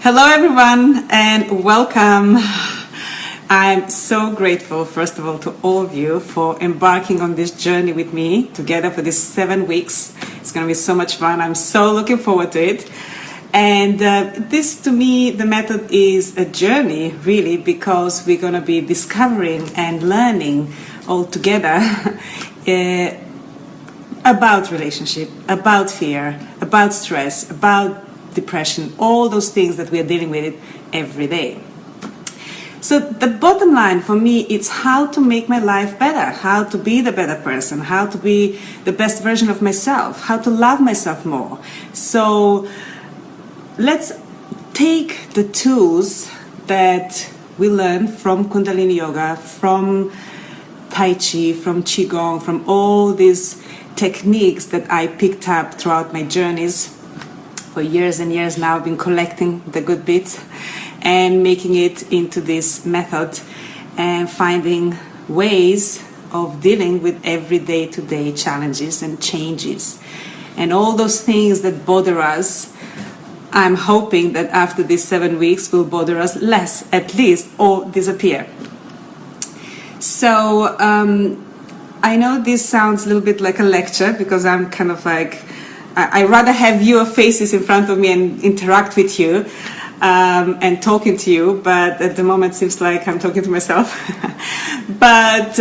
Hello everyone and welcome. I'm so grateful, first of all, to all of you for embarking on this journey with me together for these 7 weeks. It's going to be so much fun. I'm so looking forward to it. And this, to me, the method is a journey, really, because we're going to be discovering and learning all together about relationship, about fear, about stress, about depression, all those things that we are dealing with every day. So the bottom line for me is how to make my life better, how to be the better person, how to be the best version of myself, how to love myself more. So let's take the tools that we learn from Kundalini Yoga, from Tai Chi, from Qi Gong, from all these techniques that I picked up throughout my journeys. For years and years now, I've been collecting the good bits and making it into this method and finding ways of dealing with everyday to-day challenges and changes. And all those things that bother us, I'm hoping that after these 7 weeks will bother us less, at least, or disappear. So I know this sounds a little bit like a lecture because I'm kind of like, I rather have your faces in front of me and interact with you and talking to you, but at the moment it seems like I'm talking to myself. But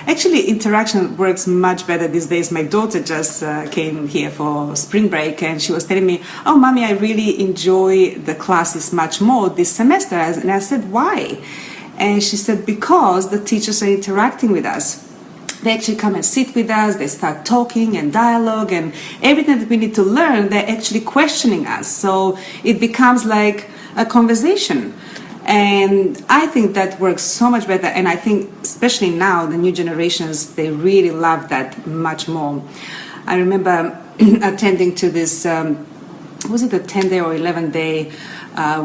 actually interaction works much better these days. My daughter just came here for spring break and she was telling me, oh mommy, I really enjoy the classes much more this semester. And I said, why? And she said, because the teachers are interacting with us. They actually come and sit with us, they start talking and dialogue, and everything that we need to learn, they're actually questioning us. So it becomes like a conversation. And I think that works so much better. And I think, especially now, the new generations, they really love that much more. I remember attending to this, was it a 10-day or 11-day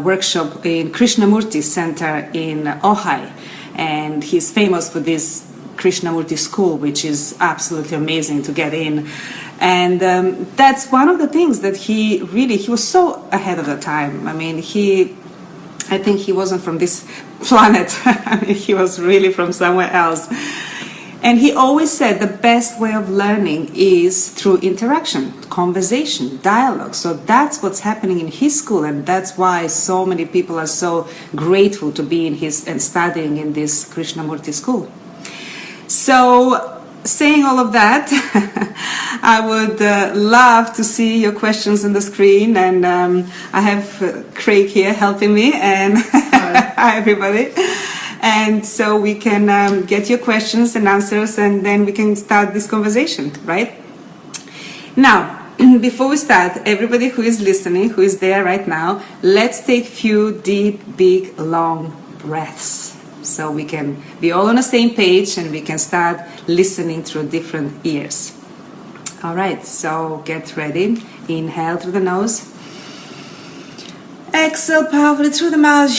workshop in Krishnamurti Center in Ojai. And he's famous for this Krishnamurti school, which is absolutely amazing to get in. And that's one of the things that he was so ahead of the time. I mean, I think he wasn't from this planet. I mean, he was really from somewhere else. And he always said the best way of learning is through interaction, conversation, dialogue. So that's what's happening in his school, and that's why so many people are so grateful to be in his and studying in this Krishnamurti school. So, saying all of that, I would love to see your questions on the screen, and I have Craig here helping me, and hi everybody. And so we can get your questions and answers, and then we can start this conversation, right? Now, before we start, everybody who is listening, who is there right now, let's take a few deep, big, long breaths. So we can be all on the same page and we can start listening through different ears. All right, so get ready. Inhale through the nose. Exhale powerfully through the mouth.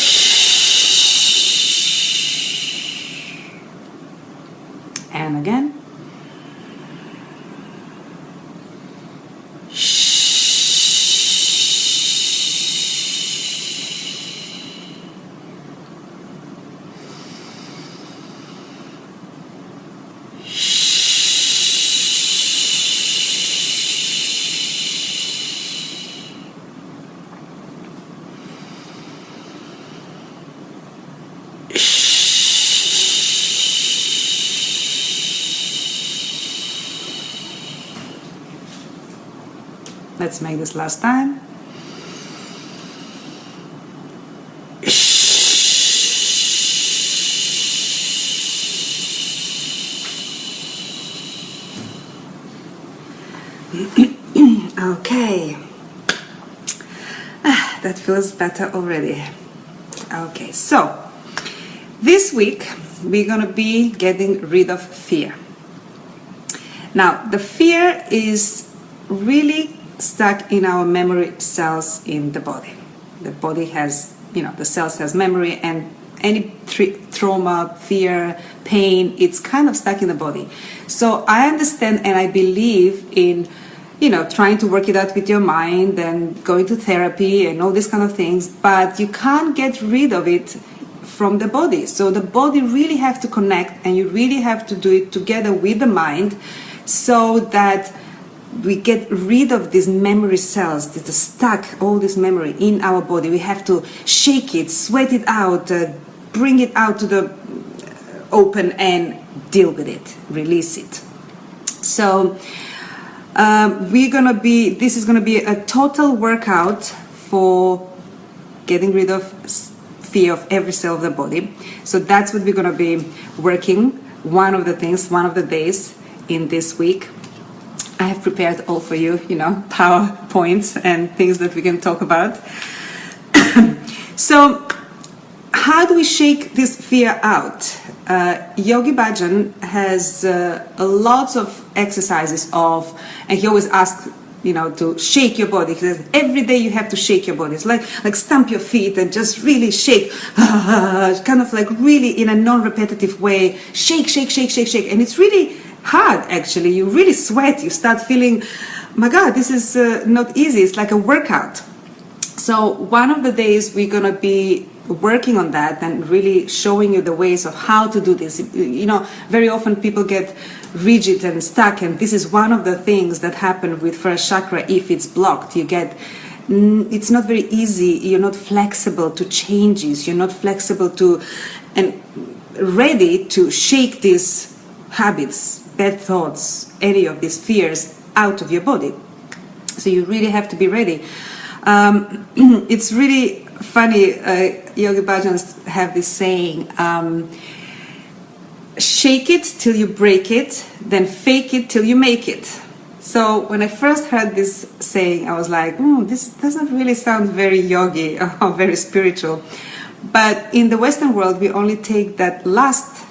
And again. Let's make this last time. Okay. That feels better already. Okay, so this week we're going to be getting rid of fear. Now, the fear is really stuck in our memory cells in the body. The body has, the cells has memory, and any trauma, fear, pain, it's kind of stuck in the body. So I understand and I believe in trying to work it out with your mind and going to therapy and all these kind of things, but you can't get rid of it from the body. So the body really have to connect, and you really have to do it together with the mind, so that we get rid of these memory cells that are stuck, all this memory in our body. We have to shake it, sweat it out, bring it out to the open and deal with it, release it. So this is gonna be a total workout for getting rid of fear of every cell of the body. So that's what we're gonna be working, one of the days in this week. I have prepared all for you, PowerPoints and things that we can talk about. So how do we shake this fear out? Yogi Bhajan has lots of exercises and he always asks, to shake your body. He says, every day you have to shake your body. It's like stamp your feet and just really shake. Kind of like really in a non-repetitive way. Shake, shake, shake, shake, shake. And it's really hard, actually. You really sweat. You start feeling, my God, this is not easy. It's like a workout. So one of the days we're going to be working on that and really showing you the ways of how to do this. Very often people get rigid and stuck, and this is one of the things that happen with first chakra. If it's blocked, it's not very easy. You're not flexible to changes. You're not flexible to and ready to shake these habits, bad thoughts, any of these fears out of your body. So you really have to be ready. It's really funny, Yogi Bhajans have this saying, shake it till you break it, then fake it till you make it. So when I first heard this saying, I was like, this doesn't really sound very yogi or very spiritual. But in the Western world, we only take that last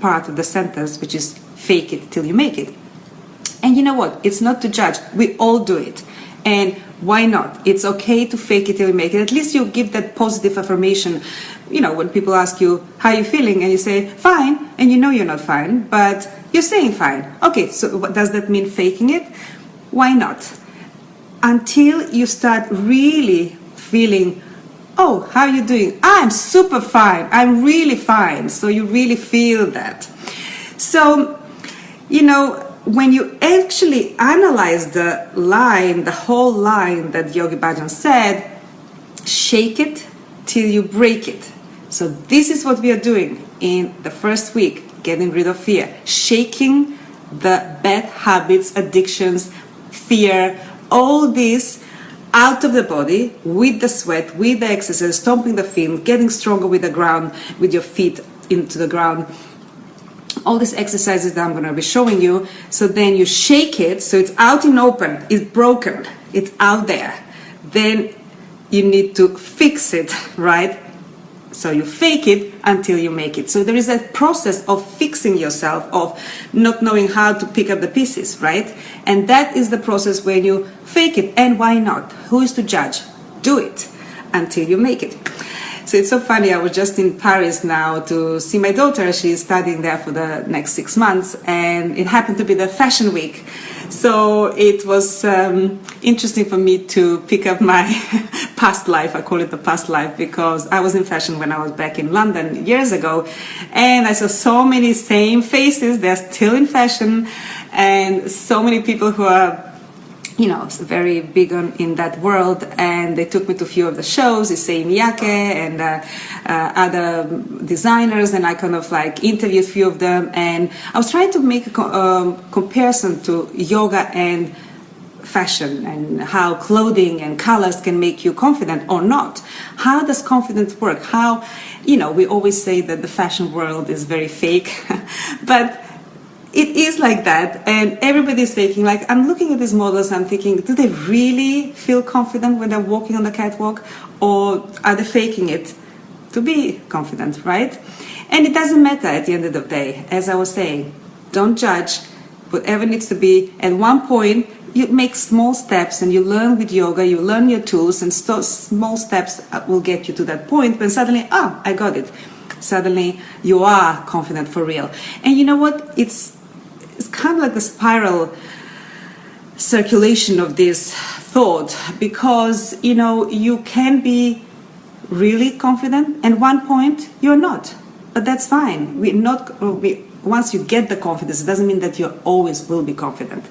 part of the sentence, which is fake it till you make it. And you know what? It's not to judge. We all do it. And why not? It's okay to fake it till you make it. At least you give that positive affirmation. When people ask you, how are you feeling? And you say, fine. And you're not fine, but you're saying fine. Okay, so what does that mean, faking it? Why not? Until you start really feeling, oh, how are you doing? I'm super fine. I'm really fine. So you really feel that. So, when you actually analyze the whole line that Yogi Bhajan said, shake it till you break it. So this is what we are doing in the first week, getting rid of fear, shaking the bad habits, addictions, fear, all this out of the body with the sweat, with the exercise, stomping the feet, getting stronger with the ground, with your feet into the ground. All these exercises that I'm going to be showing you. So then you shake it, so it's out in open, it's broken, it's out there. Then you need to fix it, right? So you fake it until you make it. So there is a process of fixing yourself, of not knowing how to pick up the pieces, right? And that is the process when you fake it. And why not? Who is to judge? Do it until you make it. So it's so funny, I was just in Paris now to see my daughter. She's studying there for the next 6 months, and it happened to be the fashion week. So it was interesting for me to pick up my past life. I call it the past life because I was in fashion when I was back in London years ago, and I saw so many same faces. They're still in fashion, and so many people who are very big in that world, and they took me to a few of the shows, Issei Miyake and other designers, and I kind of interviewed a few of them, and I was trying to make a comparison to yoga and fashion and how clothing and colors can make you confident or not. How does confidence work? How, we always say that the fashion world is very fake, but it is like that, and everybody's faking. I'm looking at these models, I'm thinking, do they really feel confident when they're walking on the catwalk, or are they faking it to be confident, right? And it doesn't matter at the end of the day. As I was saying, don't judge. Whatever needs to be, at one point, you make small steps and you learn with yoga, you learn your tools, and small steps will get you to that point when suddenly, I got it. Suddenly, you are confident for real. And you know what? It's kind of like the spiral circulation of this thought, because you can be really confident, and one point you're not, but that's fine. Once you get the confidence, it doesn't mean that you always will be confident.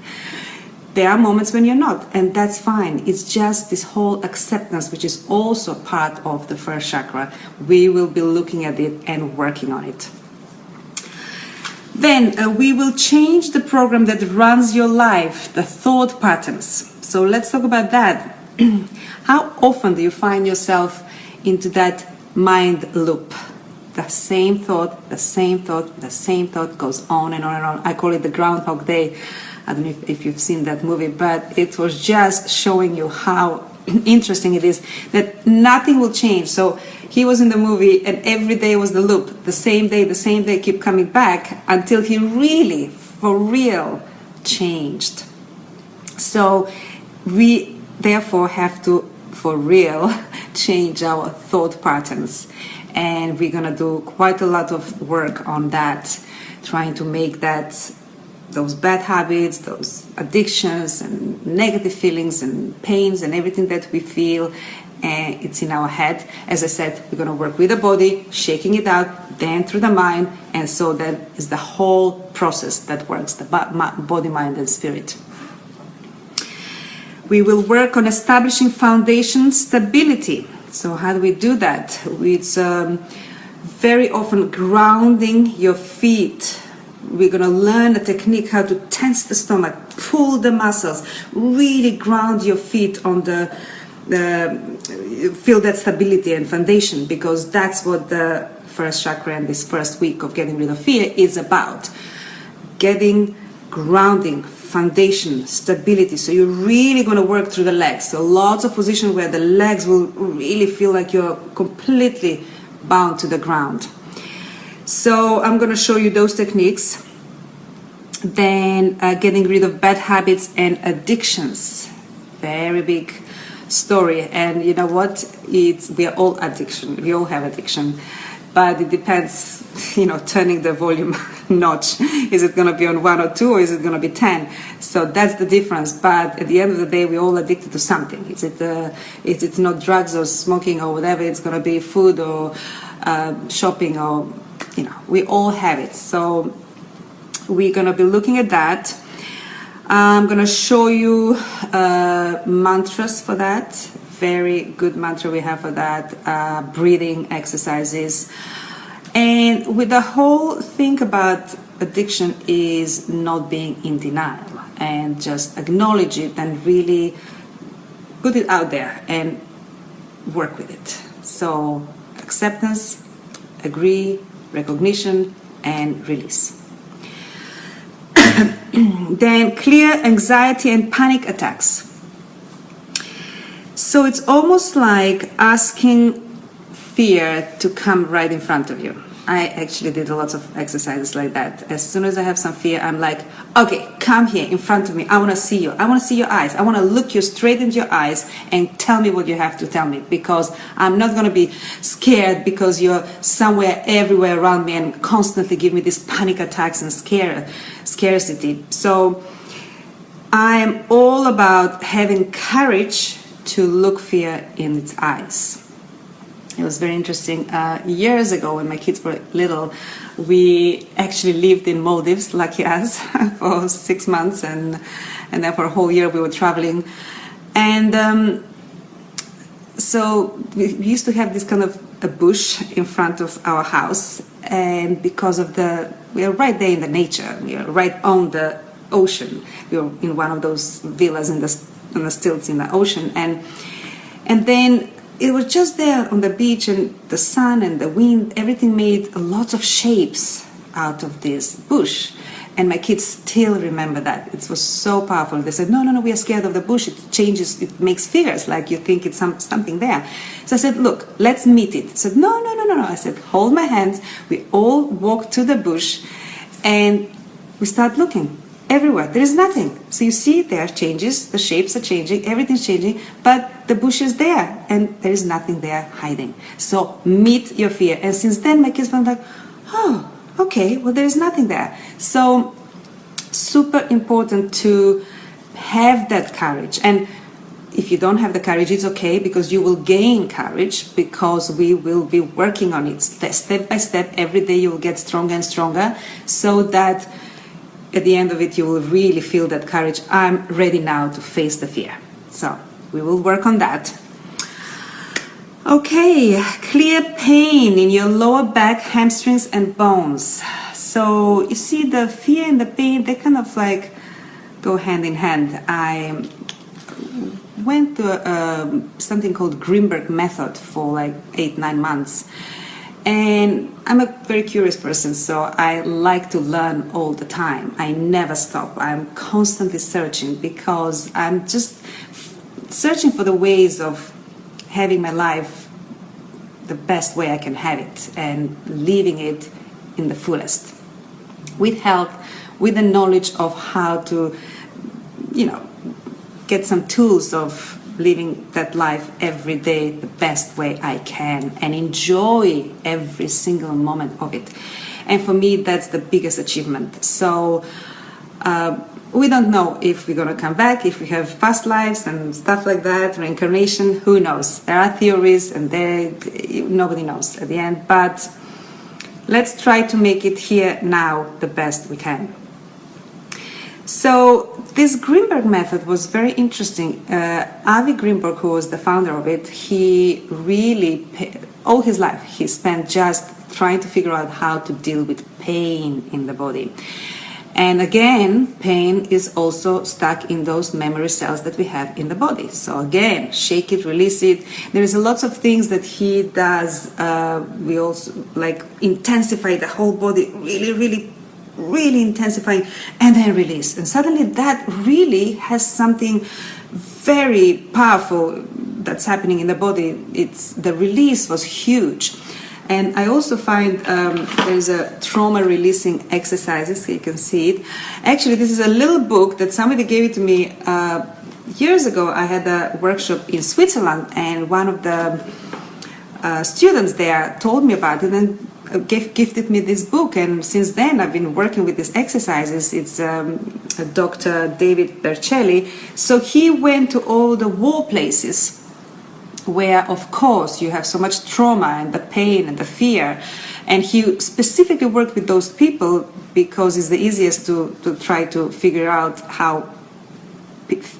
There are moments when you're not, and that's fine. It's just this whole acceptance, which is also part of the first chakra. We will be looking at it and working on it. Then we will change the program that runs your life, the thought patterns. So let's talk about that. How often do you find yourself into that mind loop? The same thought, the same thought, the same thought goes on and on and on. I call it the Groundhog Day. I don't know if you've seen that movie, but it was just showing you how interesting it is that nothing will change. So he was in the movie and every day was the loop. The same day, keep coming back until he really, for real, changed. So we therefore have to, for real, change our thought patterns. And we're going to do quite a lot of work on that, trying to make those bad habits, those addictions and negative feelings and pains and everything that we feel, and it's in our head. As I said, we're going to work with the body, shaking it out, then through the mind, and so that is the whole process that works, the body, mind, and spirit. We will work on establishing foundation stability. So how do we do that? It's very often grounding your feet. We're going to learn a technique how to tense the stomach, pull the muscles, really ground your feet on feel that stability and foundation, because that's what the first chakra and this first week of getting rid of fear is about. Getting grounding, foundation, stability. So you're really going to work through the legs. So lots of positions where the legs will really feel like you're completely bound to the ground. So I'm going to show you those techniques. Then getting rid of bad habits and addictions. Very big story. And you know what? We are all addiction. We all have addiction. But it depends, turning the volume notch. Is it going to be on 1 or 2 or is it going to be 10? So that's the difference. But at the end of the day, we're all addicted to something. It's not drugs or smoking or whatever. It's going to be food or shopping or, we all have it. So we're going to be looking at that. I'm going to show you mantras for that. Very good mantra we have for that. Breathing exercises. And with the whole thing about addiction is not being in denial and just acknowledge it and really put it out there and work with it. So acceptance, agree, recognition, and release. Then clear anxiety and panic attacks. So it's almost like asking fear to come right in front of you. I actually did a lot of exercises like that. As soon as I have some fear, I'm like, okay, come here in front of me. I want to see you. I want to see your eyes. I want to look you straight into your eyes and tell me what you have to tell me, because I'm not going to be scared because you're somewhere everywhere around me and constantly give me these panic attacks and scarcity. So I'm all about having courage to look fear in its eyes. It was very interesting. Years ago, when my kids were little, we actually lived in Maldives, lucky us, for 6 months, and then for a whole year we were traveling. And so we used to have this kind of a bush in front of our house, and because of we are right there in the nature, we are right on the ocean. We were in one of those villas on the stilts in the ocean, and then it was just there on the beach, and the sun and the wind, everything made lots of shapes out of this bush. And my kids still remember that. It was so powerful. They said, no, we are scared of the bush. It changes, it makes figures, like you think it's something there. So I said, look, let's meet it. I said, no. I said, hold my hands. We all walked to the bush and we start looking. Everywhere, there is nothing. So you see there are changes, the shapes are changing, everything's changing, but the bush is there and there is nothing there hiding. So meet your fear. And since then my kids were like, oh, okay, well there is nothing there. So super important to have that courage. And if you don't have the courage, it's okay, because you will gain courage, because we will be working on it step by step. Every day you will get stronger and stronger, so that at the end of it you will really feel that courage. I'm ready now to face the fear. So we will work on that. Okay, clear pain in your lower back, hamstrings and bones. So you see, the fear and the pain, they kind of like go hand in hand. I went to something called Greenberg method for like 8-9 months, and I'm a very curious person, so I like to learn all the time. I never stop. I'm constantly searching, because I'm just searching for the ways of having my life the best way I can have it, and living it in the fullest, with help, with the knowledge of how to, get some tools of living that life every day the best way I can, and enjoy every single moment of it. And for me, that's the biggest achievement. So we don't know if we're going to come back, if we have past lives and stuff like that, reincarnation, who knows? There are theories, and nobody knows at the end. But let's try to make it here now the best we can. So this Greenberg method was very interesting. Avi Greenberg, who was the founder of it, he really, all his life, he spent just trying to figure out how to deal with pain in the body. And again, pain is also stuck in those memory cells that we have in the body. So again, shake it, release it. There is a lots of things that he does. We also like intensify the whole body, really intensifying, and then release. And suddenly that really has something very powerful that's happening in the body. The release was huge. And I also find there's a trauma releasing exercises. You can see it. Actually, this is a little book that somebody gave it to me years ago. I had a workshop in Switzerland, and one of the students there told me about it and gifted me this book. And since then, I've been working with these exercises. It's Dr. David Bercelli. So he went to all the war places where, of course, you have so much trauma and the pain and the fear. And he specifically worked with those people because it's the easiest to try to figure out how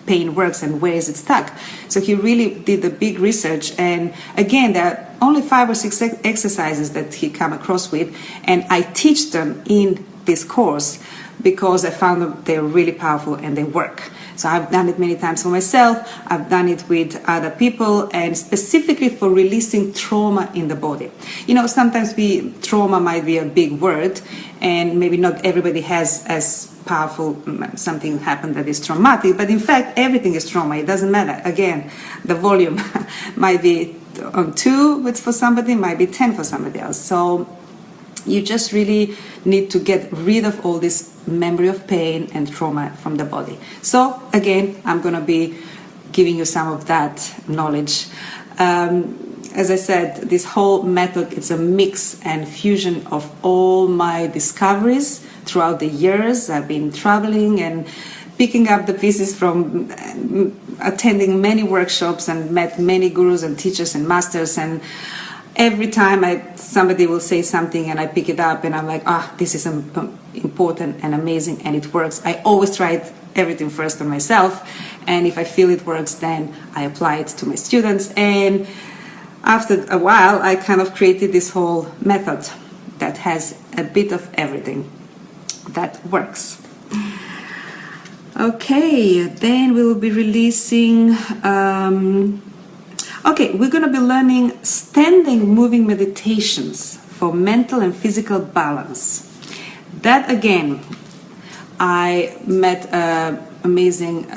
pain works and where is it stuck. So he really did a big research. And again, there are only 5 or 6 exercises that he come across with. And I teach them in this course because I found them they're really powerful and they work. So I've done it many times for myself, I've done it with other people, and specifically for releasing trauma in the body. Sometimes trauma might be a big word, and maybe not everybody has as powerful something happened that is traumatic, but in fact everything is trauma. It doesn't matter. Again, the volume might be on 2 for somebody, might be 10 for somebody else. So you just really need to get rid of all this memory of pain and trauma from the body. So again, I'm going to be giving you some of that knowledge. As I said, this whole method is a mix and fusion of all my discoveries throughout the years. I've been traveling and picking up the pieces from attending many workshops and met many gurus and teachers and masters, and every time somebody will say something and I pick it up and I'm like, this is important and amazing and it works. I always try everything first on myself, and if I feel it works, then I apply it to my students. And after a while, I kind of created this whole method that has a bit of everything that works. Okay, then we will be releasing... we're going to be learning standing moving meditations for mental and physical balance. That again, I met an amazing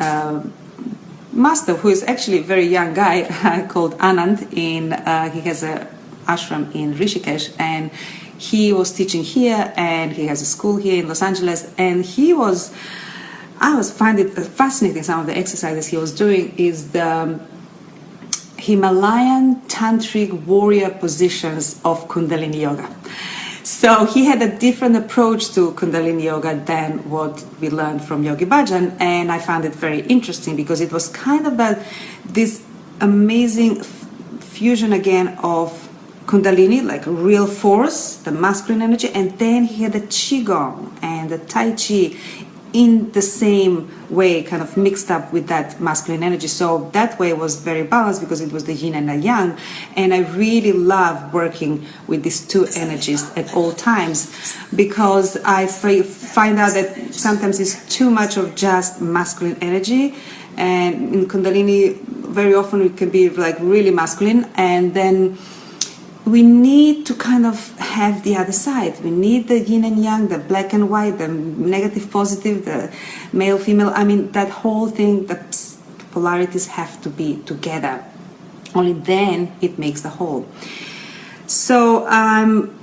master who is actually a very young guy called Anand. He has an ashram in Rishikesh, and he was teaching here, and he has a school here in Los Angeles. And I find it fascinating. Some of the exercises he was doing is the Himalayan tantric warrior positions of Kundalini yoga. So he had a different approach to Kundalini Yoga than what we learned from Yogi Bhajan, and I found it very interesting because it was kind of this amazing fusion again of Kundalini, like real force, the masculine energy, and then he had the Qi Gong and the Tai Chi in the same way, kind of mixed up with that masculine energy. So that way was very balanced because it was the yin and the yang. And I really love working with these two energies at all times, because I find out that sometimes it's too much of just masculine energy. And in Kundalini, very often it can be like really masculine, and then we need to kind of have the other side. We need the yin and yang, the black and white, the negative, positive, the male, female. I mean, that whole thing, the polarities have to be together. Only then it makes the whole. So I'm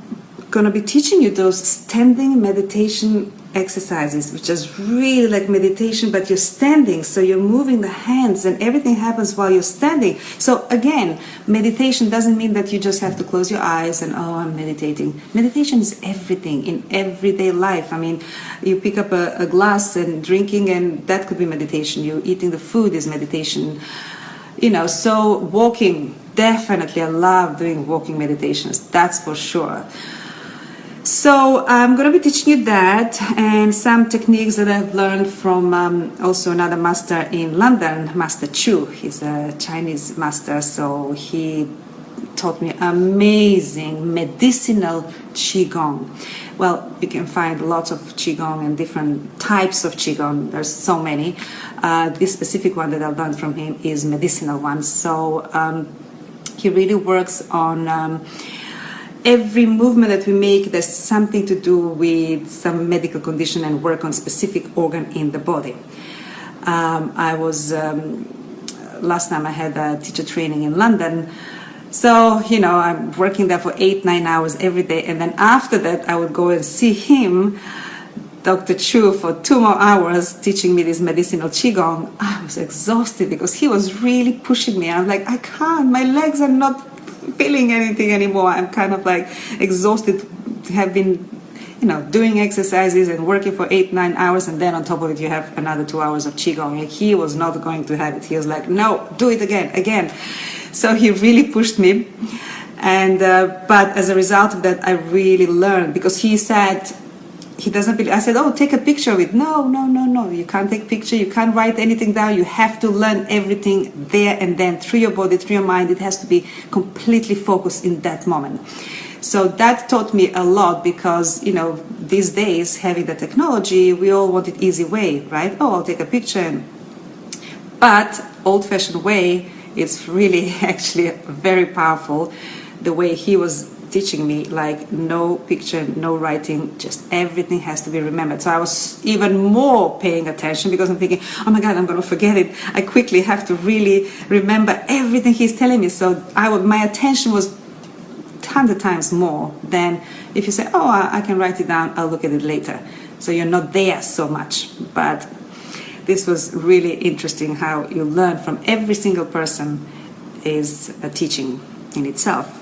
going to be teaching you those standing meditation exercises, which is really like meditation, but you're standing, so you're moving the hands and everything happens while you're standing. So again, meditation doesn't mean that you just have to close your eyes and, oh, I'm meditating. Meditation is everything in everyday life. I mean, you pick up a glass and drinking, and that could be meditation. You eating the food is meditation. You know, so walking, definitely I love doing walking meditations, that's for sure. So I'm going to be teaching you that and some techniques that I've learned from also another master in London, Master Chu. He's a Chinese master, so he taught me amazing medicinal Qi Gong. Well, you can find lots of Qi Gong and different types of Qi Gong. There's so many. This specific one that I've learned from him is medicinal one. So he really works on every movement that we make. There's something to do with some medical condition and work on specific organ in the body. I was last time I had a teacher training in London, so you know I'm working there for 8-9 hours every day, and then after that I would go and see him, Dr. Chu, for 2 more hours teaching me this medicinal Qi Gong. I was exhausted because he was really pushing me. I'm like, I can't, my legs are not feeling anything anymore. I'm kind of like exhausted, have been, you know, doing exercises and working for 8-9 hours, and then on top of it you have another 2 hours of Qigong. And he was not going to have it. He was like, no, do it again. So he really pushed me, and but as a result of that I really learned, because he said he doesn't believe. I said, oh, take a picture of it. No, you can't take a picture, you can't write anything down. You have to learn everything there and then, through your body, through your mind. It has to be completely focused in that moment. So that taught me a lot, because you know, these days, having the technology, we all want it easy way, right? Oh, I'll take a picture. But old-fashioned way, it's really actually very powerful. The way he was teaching me, like no picture, no writing, just everything has to be remembered. So I was even more paying attention, because I'm thinking, oh my God, I'm going to forget it. I quickly have to really remember everything he's telling me. So my attention was 100 times more than if you say, oh, I can write it down, I'll look at it later. So you're not there so much. But this was really interesting how you learn from every single person is a teaching in itself.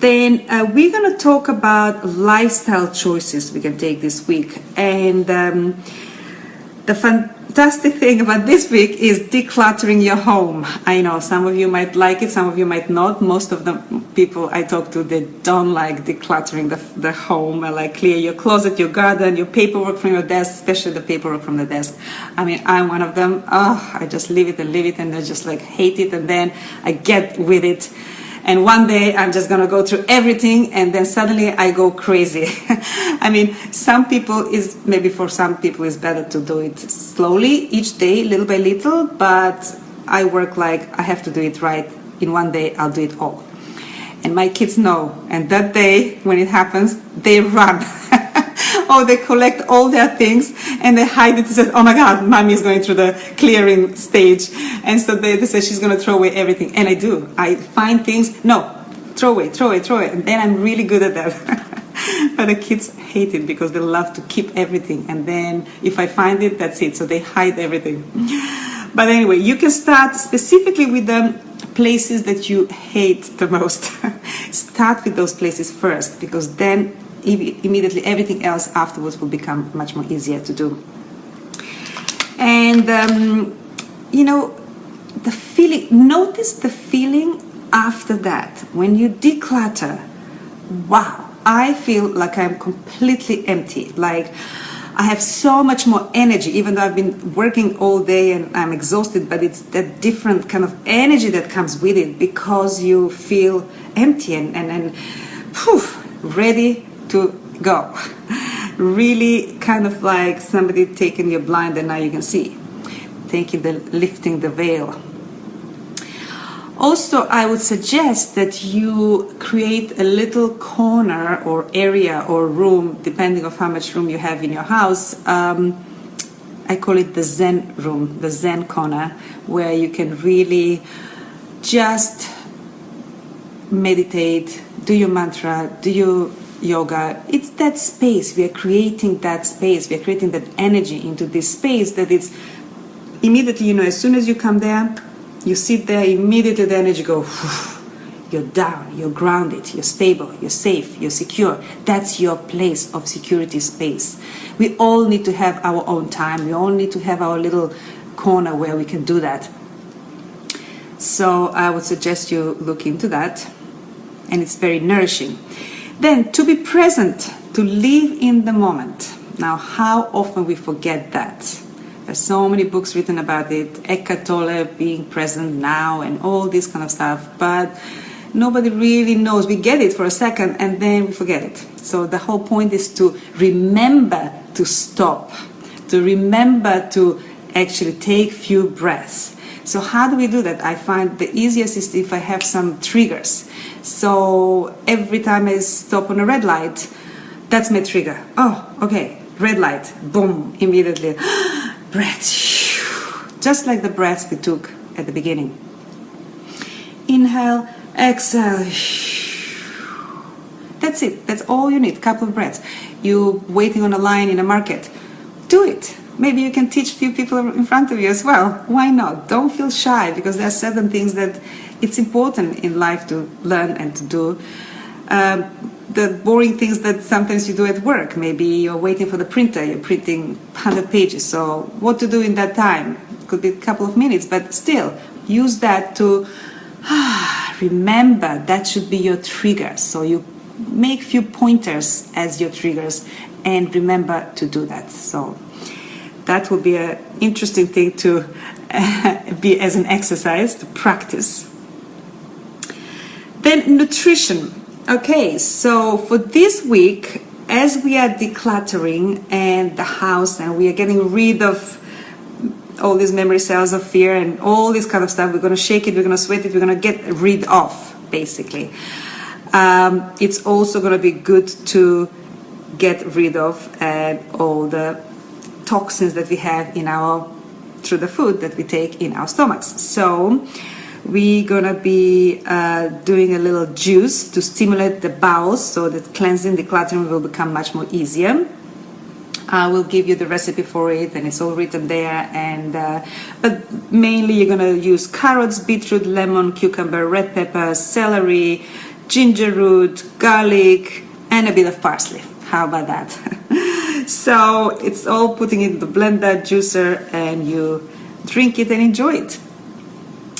Then we're going to talk about lifestyle choices we can take this week. And the fantastic thing about this week is decluttering your home. I know some of you might like it, some of you might not. Most of the people I talk to, they don't like decluttering the home, like clear your closet, your garden, your paperwork from your desk, especially the paperwork from the desk. I mean, I'm one of them. I just leave it, and I just like hate it, and then I get with it. And one day I'm just going to go through everything, and then suddenly I go crazy. I mean, maybe for some people it's better to do it slowly, each day, little by little, but I work like I have to do it right. In one day I'll do it all. And my kids know, and that day when it happens, they run. Oh, they collect all their things and they hide it and say, oh my God, mommy is going through the clearing stage. And so they say she's going to throw away everything. And I do. I find things, no, throw away. And then I'm really good at that. But the kids hate it because they love to keep everything. And then if I find it, that's it. So they hide everything. But anyway, you can start specifically with the places that you hate the most. Start with those places first, because then immediately everything else afterwards will become much more easier to do. And the feeling, notice the feeling after that when you declutter. Wow, I feel like I'm completely empty, like I have so much more energy, even though I've been working all day and I'm exhausted, but it's that different kind of energy that comes with it, because you feel empty and poof, ready to go. Really kind of like somebody taking your blind and now you can see, lifting the veil. Also, I would suggest that you create a little corner or area or room, depending on how much room you have in your house. I call it the Zen room, the Zen corner, where you can really just meditate, do your mantra, do your yoga. It's that space. We are creating that space. We are creating that energy into this space that it's immediately, as soon as you come there, you sit there, immediately the energy goes, you're down, you're grounded, you're stable, you're safe, you're secure. That's your place of security space. We all need to have our own time. We all need to have our little corner where we can do that. So I would suggest you look into that, and it's very nourishing. Then to be present, to live in the moment. Now, how often we forget that? There's so many books written about it, Eckhart Tolle, being present now and all this kind of stuff, but nobody really knows. We get it for a second and then we forget it. So the whole point is to remember to stop, to remember to actually take few breaths. So how do we do that? I find the easiest is if I have some triggers. So every time I stop on a red light, that's my trigger. Oh, okay, red light, boom, immediately. Breath, just like the breaths we took at the beginning. Inhale, exhale. That's it. That's all you need. Couple of breaths. You waiting on a line in a market, do it. Maybe you can teach a few people in front of you as well. Why not? Don't feel shy, because there are certain things that it's important in life to learn and to do. The boring things that sometimes you do at work. Maybe you're waiting for the printer, you're printing 100 pages. So what to do in that time? Could be a couple of minutes, but still use that to remember that should be your trigger. So you make few pointers as your triggers and remember to do that. So that would be an interesting thing to be as an exercise to practice. Then nutrition. Okay, so for this week, as we are decluttering and the house and we are getting rid of all these memory cells of fear and all this kind of stuff, we're going to shake it, we're going to sweat it, we're going to get rid of, basically. It's also going to be good to get rid of all the toxins that we have through the food that we take in our stomachs. So we're gonna be doing a little juice to stimulate the bowels, so that cleansing, decluttering will become much more easier. I will give you the recipe for it, and it's all written there. And but mainly you're gonna use carrots, beetroot, lemon, cucumber, red pepper, celery, ginger root, garlic, and a bit of parsley. How about that? So it's all putting in the blender, juicer, and you drink it and enjoy it.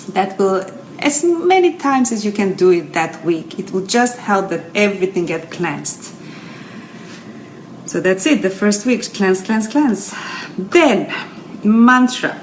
That will, as many times as you can do it that week, it will just help that everything get cleansed. So that's it, the first week, cleanse, cleanse, cleanse. Then, mantra.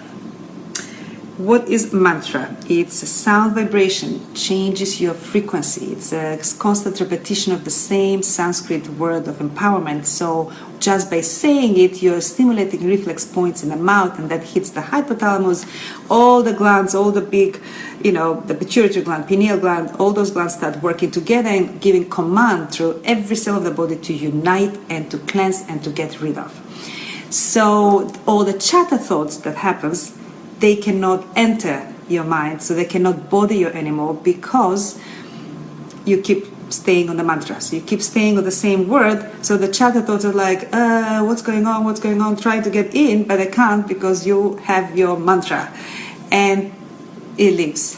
What is mantra? It's a sound vibration, changes your frequency. It's a constant repetition of the same Sanskrit word of empowerment. So just by saying it, you're stimulating reflex points in the mouth, and that hits the hypothalamus, all the glands, all the big, the pituitary gland, pineal gland, all those glands start working together and giving command through every cell of the body to unite and to cleanse and to get rid of. So all the chatter thoughts that happens, they cannot enter your mind, so they cannot bother you anymore, because you keep staying on the mantra. So you keep staying on the same word, so the chatter thoughts are like, what's going on, trying to get in, but I can't, because you have your mantra, and it leaves.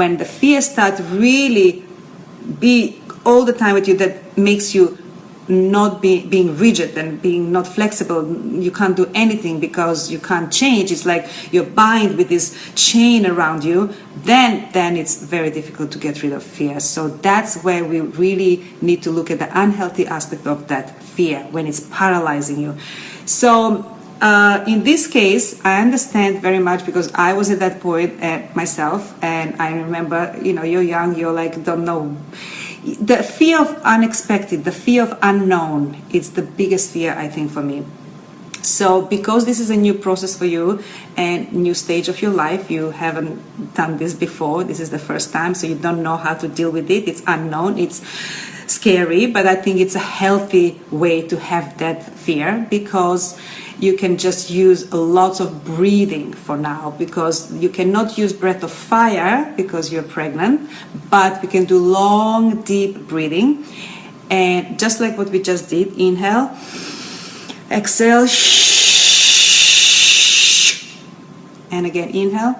when the fear starts really be all the time with you, that makes you not being rigid and being not flexible. You can't do anything because you can't change. It's like you're bound with this chain around you. Then it's very difficult to get rid of fear. So that's where we really need to look at the unhealthy aspect of that fear when it's paralyzing you. So in this case, I understand very much, because I was at that point myself, and I remember, you're young, you're like, don't know. The fear of unexpected, the fear of unknown, it's the biggest fear, I think, for me. So because this is a new process for you and new stage of your life, you haven't done this before, this is the first time, so you don't know how to deal with it, it's unknown, it's scary, but I think it's a healthy way to have that fear, because you can just use lots of breathing for now, because you cannot use breath of fire because you're pregnant, but we can do long, deep breathing. And just like what we just did, inhale, exhale, and again, inhale.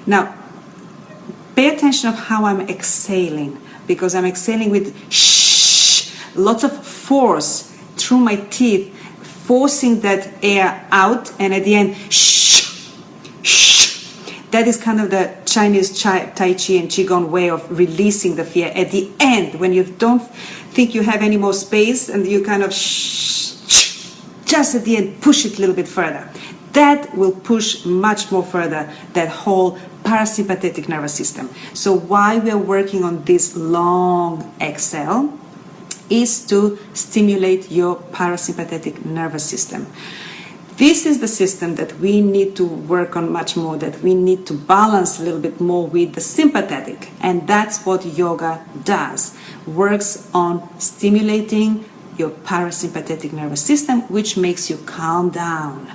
Now, pay attention of how I'm exhaling, because I'm exhaling with lots of force through my teeth, forcing that air out, and at the end, that is kind of the Chinese Tai Chi and Qi Gong way of releasing the fear. At the end, when you don't think you have any more space, and you kind of just at the end push it a little bit further. That will push much more further that whole parasympathetic nervous system. So why we are working on this long exhale is to stimulate your parasympathetic nervous system. This is the system that we need to work on much more, that we need to balance a little bit more with the sympathetic. And that's what yoga does, works on stimulating your parasympathetic nervous system, which makes you calm down.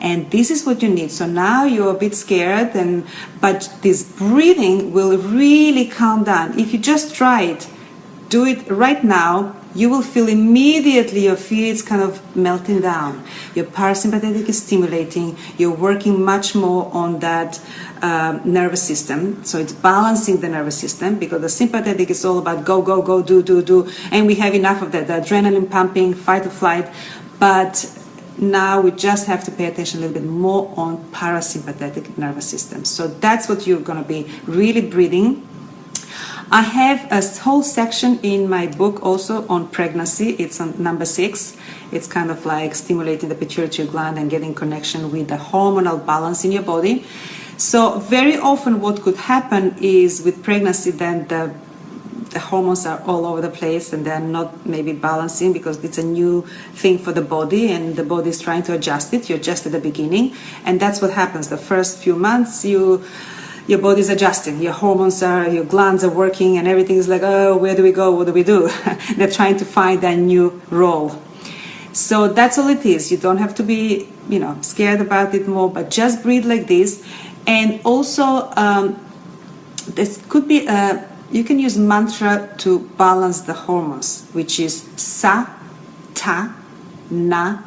And this is what you need. So now you're a bit scared, but this breathing will really calm down. If you just try it, do it right now, you will feel immediately your fear is kind of melting down. Your parasympathetic is stimulating. You're working much more on that nervous system. So it's balancing the nervous system, because the sympathetic is all about go, go, go, do. And we have enough of that, the adrenaline pumping, fight or flight. But now we just have to pay attention a little bit more on parasympathetic nervous system. So that's what you're going to be really breathing. I have a whole section in my book also on pregnancy. It's on number 6. It's kind of like stimulating the pituitary gland and getting connection with the hormonal balance in your body. So very often what could happen is with pregnancy, then the hormones are all over the place and they're not maybe balancing, because it's a new thing for the body and the body is trying to adjust it. You're just at the beginning, and that's what happens. The first few months your body is adjusting, your glands are working, and everything is like, oh, where do we go, what do we do? They're trying to find that new role. So that's all it is. You don't have to be scared about it more, but just breathe like this. And also this could be you can use mantra to balance the hormones, which is sa, ta, na,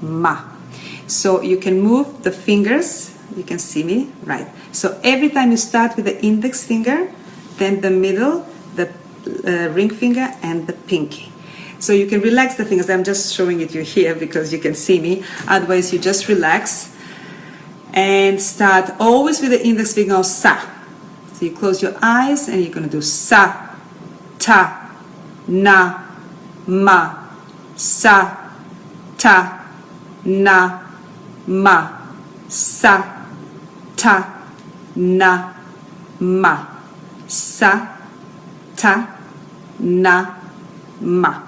ma. So you can move the fingers. You can see me, right? So every time you start with the index finger, then the middle, the ring finger, and the pinky. So you can relax the fingers. I'm just showing it you here because you can see me. Otherwise, you just relax and start always with the index finger of sa. So you close your eyes and you're going to do sa, ta, na, ma, sa, ta, na, ma, sa, ta, na, ma, sa, ta, na, ma.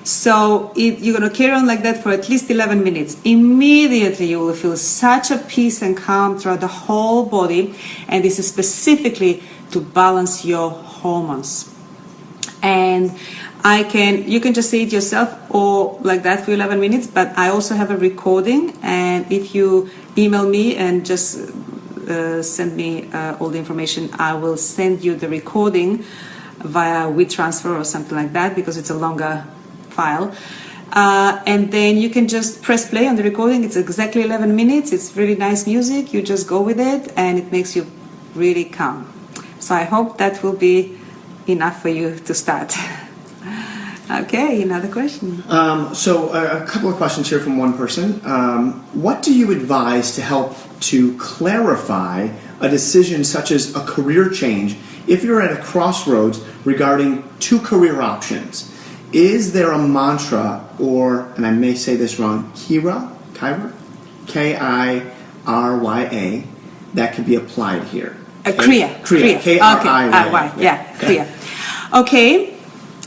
So you're going to carry on like that for at least 11 minutes. Immediately you will feel such a peace and calm throughout the whole body, and this is specifically to balance your hormones. And you can just say it yourself or like that for 11 minutes, but I also have a recording, and if you email me and just send me all the information, I will send you the recording via WeTransfer or something like that, because it's a longer file. And then you can just press play on the recording. It's exactly 11 minutes. It's really nice music. You just go with it and it makes you really calm. So I hope that will be enough for you to start. Okay, another question. So a couple of questions here from one person. What do you advise to help to clarify a decision such as a career change if you're at a crossroads regarding two career options? Is there a mantra, or, and I may say this wrong, Kira, K-I-R-Y-A, that can be applied here? Kriya. K-R-I-Y. Yeah, Kriya. Okay.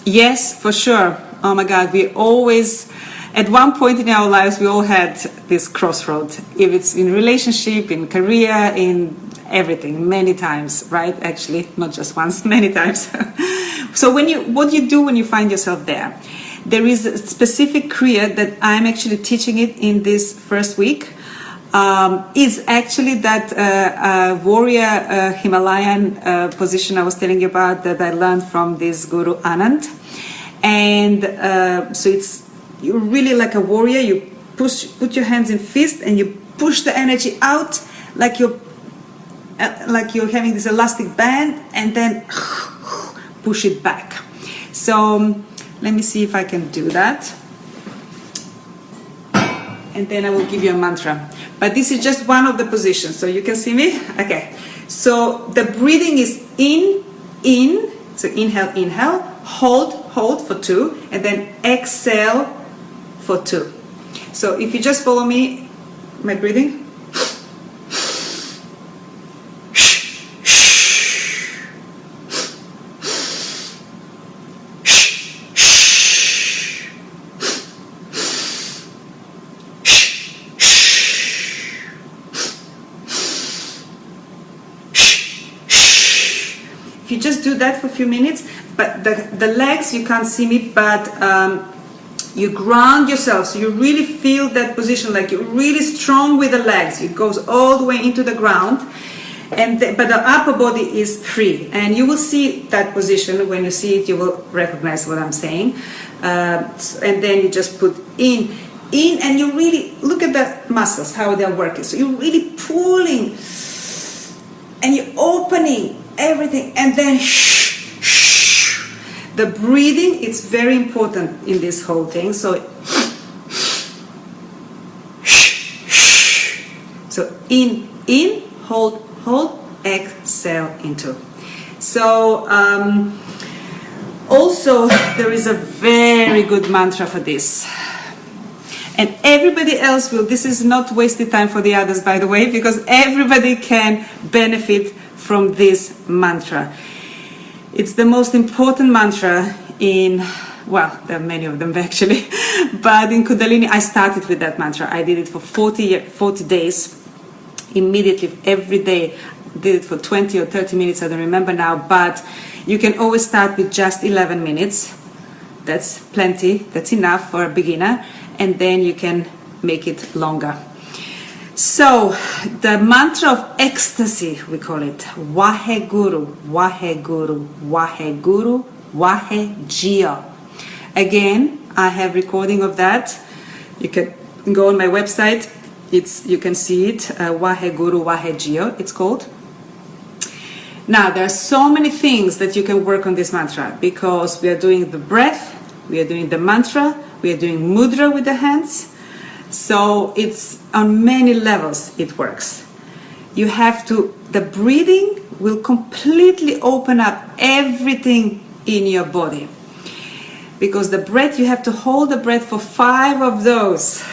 Yes, for sure. Oh my God, we always, at one point in our lives, we all had this crossroad. If it's in relationship, in career, in everything, many times, right? Actually, not just once, many times. So what do you do when you find yourself there? There is a specific Kriya that I'm actually teaching it in this first week. Is actually that warrior Himalayan position I was telling you about that I learned from this Guru Anand. And so you're really like a warrior. You put your hands in fist and you push the energy out like you're having this elastic band, and then push it back. So let me see if I can do that. And then I will give you a mantra. But this is just one of the positions, so you can see me? Okay. So the breathing is in, so inhale, hold for 2, and then exhale for 2. So if you just follow me, my breathing. If you just do that for a few minutes, but the legs, you can't see me, but you ground yourself, so you really feel that position, like you're really strong with the legs. It goes all the way into the ground, but the upper body is free. And you will see that position. When you see it, you will recognize what I'm saying. And then you just put in, and you really look at the muscles, how they're working. So you're really pulling, and you're opening everything, and then the breathing, it's very important in this whole thing. So in, hold, exhale into. So also there is a very good mantra for this. And everybody else will, this is not wasted time for the others, by the way, because everybody can benefit from this mantra. It's the most important mantra in, well, there are many of them actually, but in Kundalini, I started with that mantra. I did it for 40 days, immediately, every day. I did it for 20 or 30 minutes, I don't remember now, but you can always start with just 11 minutes. That's plenty, that's enough for a beginner, and then you can make it longer. So, the mantra of ecstasy, we call it, Waheguru, Waheguru, Waheguru, Waheguru. Again, I have recording of that. You can go on my website, you can see it, Waheguru, Waheguru, it's called. Now, there are so many things that you can work on this mantra, because we are doing the breath, we are doing the mantra, we are doing mudra with the hands. So it's on many levels it works. You have to, the breathing will completely open up everything in your body. Because the breath, you have to hold the breath for 5 of those.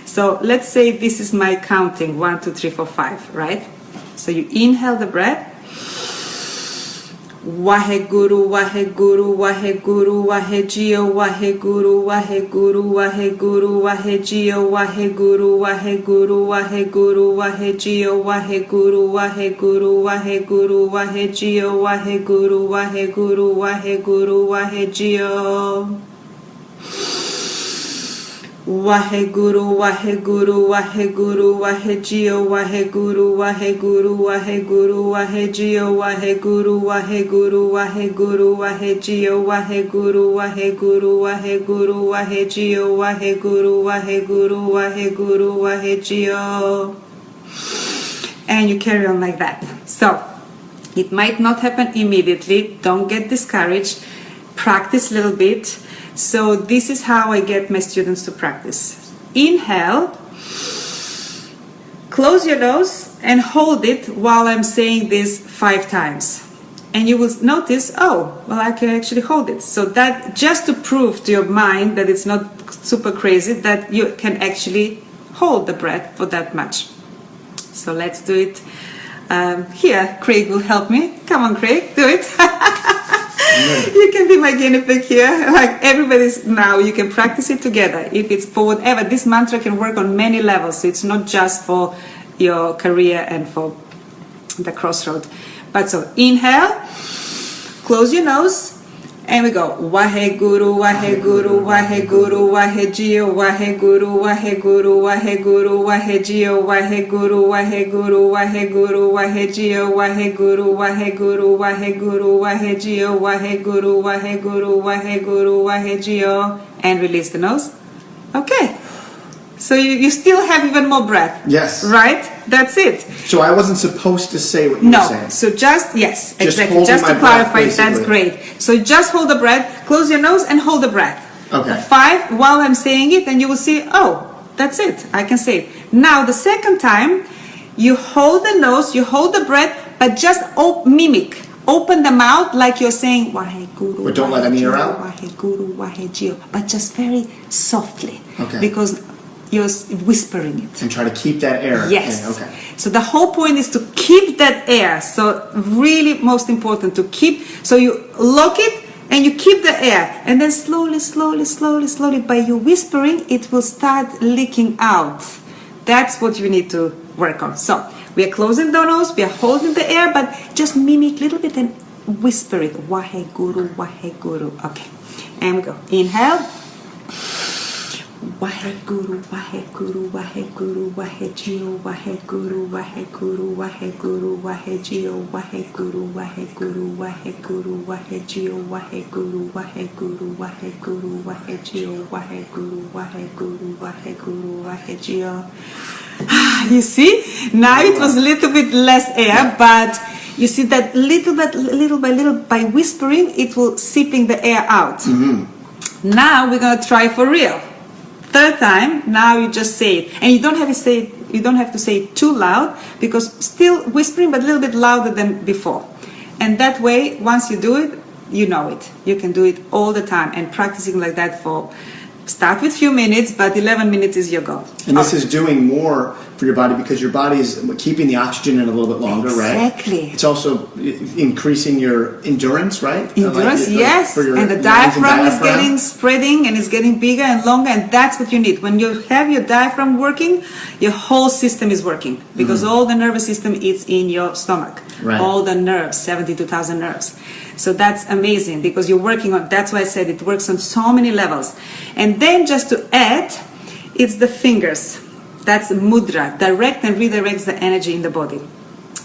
So let's say this is my counting, 1, 2, 3, 4, 5, right? So you inhale the breath. Waheguru, Waheguru, Waheguru, Waheguru, Waheguru, Waheguru, Waheguru, Waheguru, Waheguru, Waheguru, Waheguru, Waheguru, Waheguru, Waheguru, Waheguru, Waheguru, Waheguru, Waheguru, Waheguru, Waheguru. Waheguru, Waheguru, Waheguru, Wahegio, Waheguru, Waheguru, Waheguru, Wahegio, Waheguru, Waheguru, Waheguru, Wahegio, Waheguru, Waheguru, Waheguru, Wahegio, Waheguru, Waheguru, Waheguru, Wahegio. And you carry on like that. So, it might not happen immediately. Don't get discouraged. Practice a little bit. So this is how I get my students to practice. Inhale, close your nose and hold it while I'm saying this 5 times. And you will notice, oh, well, I can actually hold it. So that just to prove to your mind that it's not super crazy, that you can actually hold the breath for that much. So let's do it. Here, Craig will help me. Come on, Craig, do it. You can be my guinea pig here. Like everybody's now, you can practice it together. If it's for whatever, this mantra can work on many levels. So it's not just for your career and for the crossroad. But so inhale, close your nose, and we go. Waheguru, Waheguru, Waheguru, Wahegio, Waheguru, Waheguru, Waheguru, Wahegio, Waheguru, Waheguru, Waheguru, Wahegio, Waheguru, Waheguru, Waheguru, Wahegio, Waheguru, Waheguru, Waheguru, Wahegio, and release the nose. Okay. So you still have even more breath. Yes. Right? That's it. So I wasn't supposed to say what you were saying. No. So just, yes, Just exactly. Just to holding my breath, clarify, that's basically. great. So just hold the breath, close your nose and hold the breath. Okay. 5 while I'm saying it, and you will see, oh, that's it. I can say it. Now the second time, you hold the nose, you hold the breath, but just mimic. Open the mouth like you're saying Waheguru. But don't let any air out? Waheguru, Wahegio. But just very softly. Okay. Because you're whispering it. And try to keep that air. Yes. Okay. So the whole point is to keep that air. So really most important to keep, so you lock it and you keep the air. And then slowly, slowly, slowly, slowly, by you whispering, it will start leaking out. That's what you need to work on. So we are closing the nose, we are holding the air, but just mimic a little bit and whisper it. Waheguru, Waheguru. Okay. And we go. Inhale. Waheguru, Waheguru, Waheguru, Wahegio, Waheguru, Waheguru, Waheguru, Wahegio, Waheguru, Waheguru, Waheguru, Wahegio, Waheguru, Waheguru, Waheguru, Wahegio, Waheguru, Waheguru, Waheguru, Wahegio. You see, now it was a little bit less air, but you see that little by little, by whispering, it will sipping the air out. Mm-hmm. Now we're gonna try for real. 3rd time, now you just say it, and you don't have to say it too loud, because still whispering, but a little bit louder than before. And that way, once you do it, you know it. You can do it all the time, and practicing like that for. Start with few minutes, but 11 minutes is your goal. And this is doing more for your body because your body is keeping the oxygen in a little bit longer, right? Exactly. It's also increasing your endurance, right? Endurance, yes. And the diaphragm is getting spreading and it's getting bigger and longer, and that's what you need. When you have your diaphragm working, your whole system is working because all the nervous system is in your stomach. Right. All the nerves, 72,000 nerves. So that's amazing because you're working on, that's why I said it works on so many levels. And then just to add, it's the fingers. That's mudra, direct and redirects the energy in the body.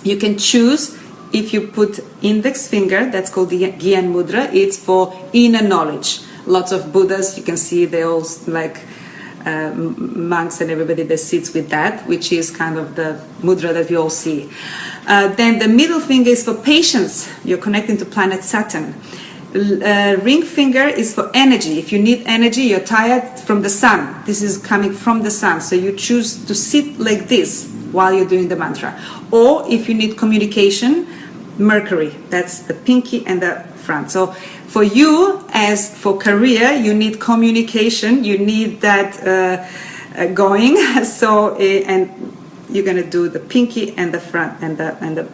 You can choose if you put index finger, that's called the Gyan Mudra, it's for inner knowledge. Lots of Buddhas, you can see they all like monks and everybody that sits with that, which is kind of the mudra that we all see. Then the middle finger is for patience. You're connecting to planet Saturn. Ring finger is for energy. If you need energy, you're tired from the sun. This is coming from the sun. So you choose to sit like this while you're doing the mantra. Or if you need communication, Mercury. That's the pinky and the front. So for you, as for career, you need communication. You need that going. So and you're gonna do the pinky and the front and the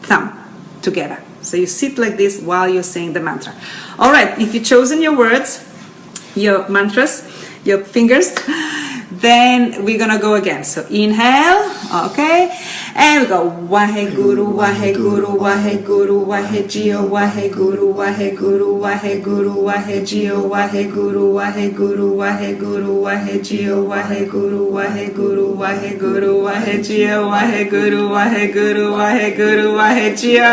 thumb together. So you sit like this while you're saying the mantra. All right, if you've chosen your words, your mantras, your fingers, then we're gonna go again. So inhale, okay, And we go Waheguru, Waheguru, Waheguru, Wahejio, Waheguru, Waheguru, Waheguru, Wahejio, Waheguru, Waheguru, Waheguru, Wahejio, Waheguru, Waheguru, Waheguru, Wahejio, Waheguru, Waheguru, Waheguru, Wahejio.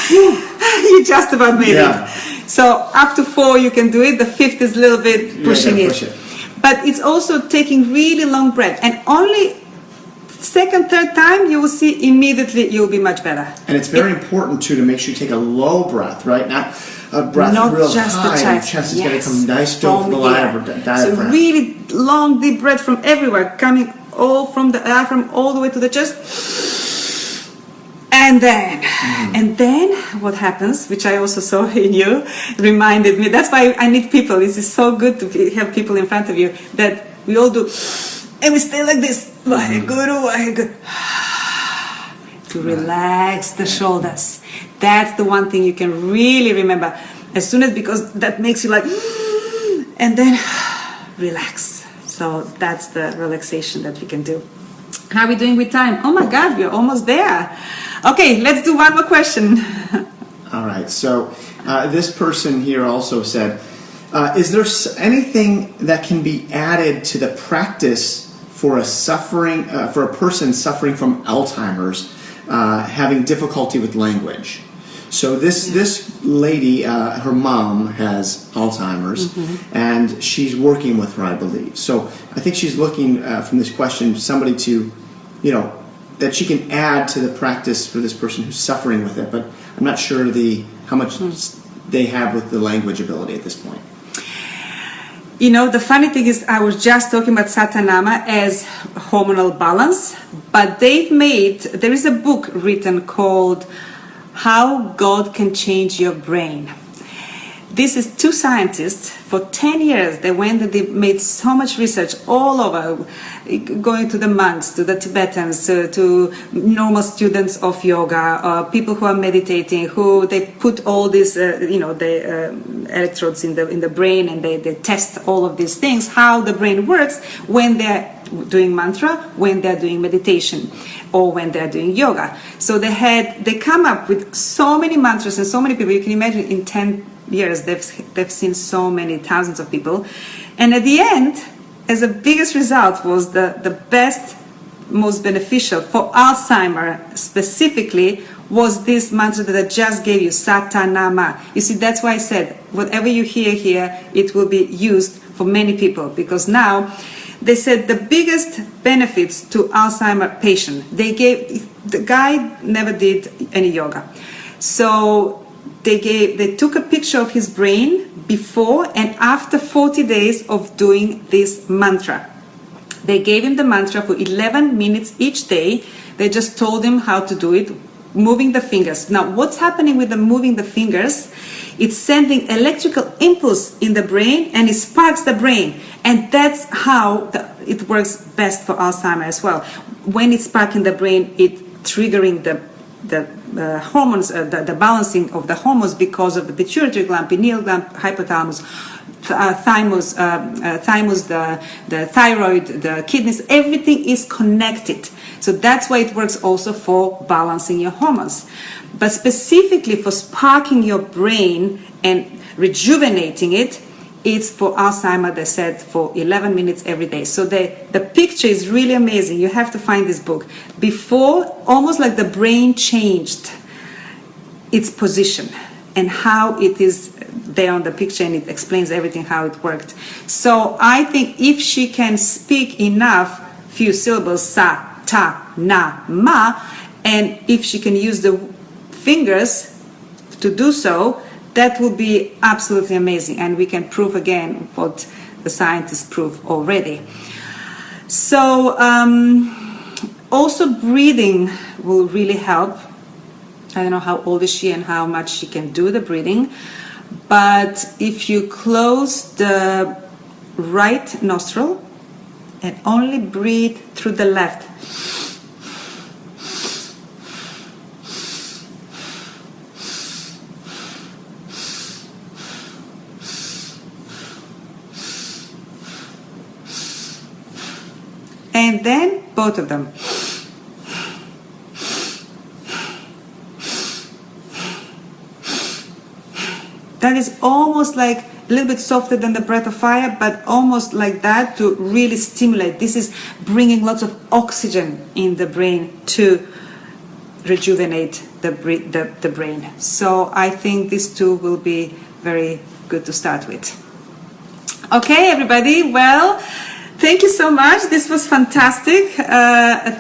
You just about made it. So up to 4 you can do it. The 5th is a little bit pushing it. But it's also taking really long breath, and only second, third time you will see immediately you'll be much better. And it's very important too to make sure you take a low breath, right? Not a breath real just high. The chest. Chest is going to come nice filled from the diaphragm. So really long deep breath from everywhere, coming all from the diaphragm all the way to the chest. And then what happens, which I also saw in you, reminded me. That's why I need people. This is so good to have people in front of you that we all do, and we stay like this. To relax the shoulders. That's the one thing you can really remember. As soon as, because that makes you like, and then relax. So that's the relaxation that we can do. How are we doing with time? Oh my God, we're almost there. Okay, let's do one more question. All right. So this person here also said, is there anything that can be added to the practice for a person suffering from Alzheimer's, having difficulty with language? So this lady, her mom has Alzheimer's, and she's working with her, I believe. So I think she's looking from this question, somebody to, that she can add to the practice for this person who's suffering with it. But I'm not sure how much they have with the language ability at this point. The funny thing is, I was just talking about Satanama as hormonal balance, but there is a book written called How God Can Change Your Brain. This is 2 scientists. For 10 years, they went and they made so much research all over, going to the monks, to the Tibetans, to normal students of yoga, people who are meditating, who they put all these, electrodes in the brain, and they test all of these things, how the brain works when they're doing mantra, when they're doing meditation, or when they're doing yoga. So they come up with so many mantras and so many people. You can imagine in 10 years they've seen so many thousands of people, and at the end, as the biggest result was the best, most beneficial for Alzheimer specifically was this mantra that I just gave you, Satanama. You see, that's why I said whatever you hear here, it will be used for many people, because now they said the biggest benefits to Alzheimer patient, the guy never did any yoga, so they took a picture of his brain before and after 40 days of doing this mantra. They gave him the mantra for 11 minutes each day. They just told him how to do it, moving the fingers. Now, what's happening with the moving the fingers? It's sending electrical impulse in the brain, and it sparks the brain. And that's how it works best for Alzheimer as well. When it's sparking the brain, it's triggering the hormones, the balancing of the hormones because of the pituitary gland, pineal gland, hypothalamus, thymus, the thyroid, the kidneys. Everything is connected. So that's why it works also for balancing your hormones. But specifically for sparking your brain and rejuvenating it, it's for Alzheimer, they said, for 11 minutes every day. So the picture is really amazing. You have to find this book. Before, almost like the brain changed its position and how it is there on the picture, and it explains everything, how it worked. So I think if she can speak enough, few syllables, sa, ta, na, ma, and if she can use the fingers to do so, that will be absolutely amazing, and we can prove again what the scientists prove already. So also breathing will really help. I don't know how old is she and how much she can do the breathing, but if you close the right nostril and only breathe through the left, and then both of them, that is almost like a little bit softer than the breath of fire, but almost like that to really stimulate. This is bringing lots of oxygen in the brain to rejuvenate the brain. So I think these two will be very good to start with. Okay, everybody, well, thank you so much. This was fantastic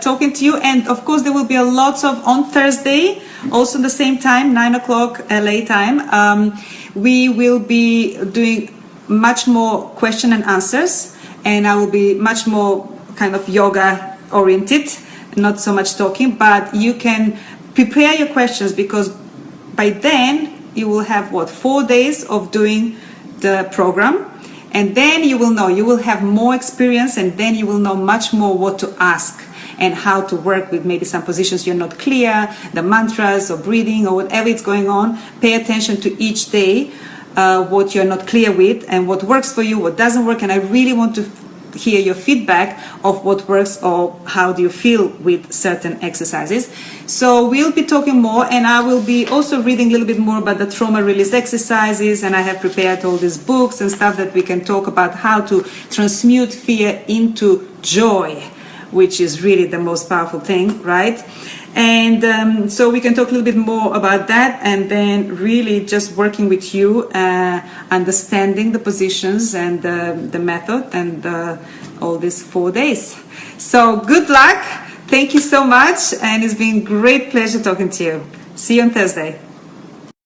talking to you. And of course, there will be a lot of on Thursday, also the same time, 9 o'clock LA time. We will be doing much more question and answers, and I will be much more kind of yoga oriented, not so much talking, but you can prepare your questions, because by then you will have 4 days of doing the program. And then you will have more experience, and then you will know much more what to ask and how to work with maybe some positions you're not clear, the mantras or breathing or whatever is going on. Pay attention to each day, what you're not clear with and what works for you, what doesn't work. And I really want to hear your feedback of what works or how do you feel with certain exercises. So we'll be talking more, and I will be also reading a little bit more about the trauma release exercises, and I have prepared all these books and stuff that we can talk about how to transmute fear into joy, which is really the most powerful thing, right? And so we can talk a little bit more about that, and then really just working with you, understanding the positions and the method and all these 4 days. So good luck. Thank you so much. And it's been a great pleasure talking to you. See you on Thursday.